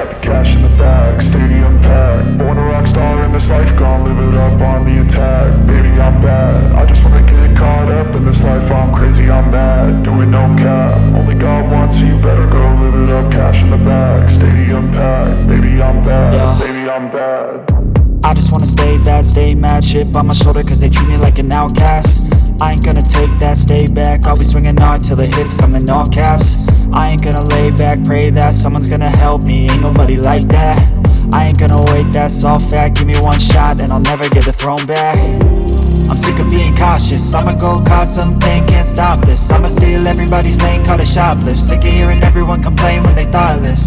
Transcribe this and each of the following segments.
Got the cash in the bag, stadium packed. Born a rock star in this life, gon' live it up on the attack. Baby, I'm bad, I just wanna get caught up in this life. I'm crazy, I'm mad, doing no cap. Only God wants, so you better go live it up. Cash in the bag, stadium packed. Baby, I'm bad, yeah. Baby, I'm bad. I just wanna stay bad, stay mad. Chip on my shoulder cause they treat me like an outcast. I ain't gonna take that, stay back. I'll be swinging hard till the hits come in all caps. I ain't gonna lay back, pray that someone's gonna help me. Ain't nobody like that. I ain't gonna wait, that's all fact. Give me one shot and I'll never get the throne back. I'm sick of being cautious, I'ma go cause something, can't stop this. I'ma steal everybody's lane, call it shoplift. Sick of hearing everyone complain when they thoughtless.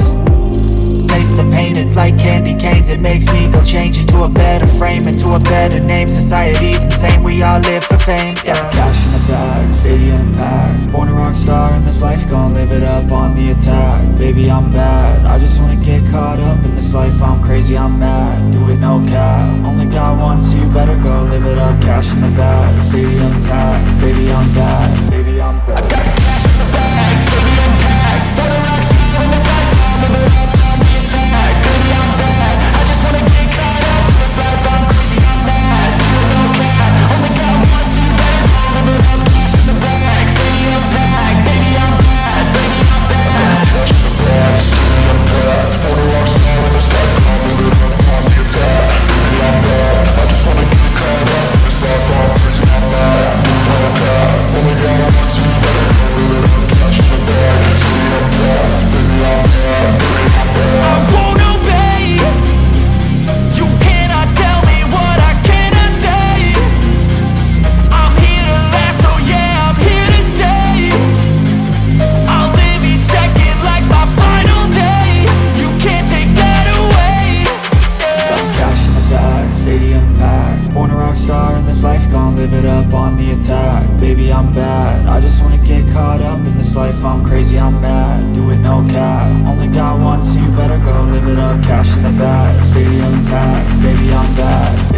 Taste the pain, it's like candy canes. It makes me go change into a better frame, into a better name. Society's insane, we all live for fame, yeah. Cash in the bag, stadium packed. Born a rock star in this life, gon' live it up on the attack. Baby, I'm bad, I just wanna get caught up in this life. I'm crazy, I'm mad, do it no cap. Only God wants, so you better go live it up. Cash in the bag, stadium packed. Baby, I'm bad, baby, I'm bad. I got the cash in the bag, stadium packed. Born a rock star in this life, gon' live it up. Baby, I'm bad, I just wanna get caught up in this life. I'm crazy, I'm mad, do it no cap. Only God wants, so you better go live it up. Cash in the bag, stadium packed. Baby, I'm bad, baby, I'm bad. Cash in the bag, stadium packed. Born a rock star in this life, gon' live it up on the attack. Baby, I'm bad, I just wanna get caught up in this life. I'm crazy, I'm mad, do it no cap. Only God wants, so you better go live it up. Cash in the bag, stadium packed. Baby, I'm bad, baby, I'm bad. I won't obey. You cannot tell me what I cannot say. I'm here to last, so yeah, I'm here to stay. I'll live each second like my final day. You can't take that away, yeah. Cash in the bag, stadium packed. Born a rock star in this life, gon' live it up on the attack. Baby, I'm bad, I just wanna get caught up in this life. I'm crazy, I'm mad, do it no cap. Only God wants, so you better go live it up. Cash in the bag, stadium packed. Baby, I'm bad.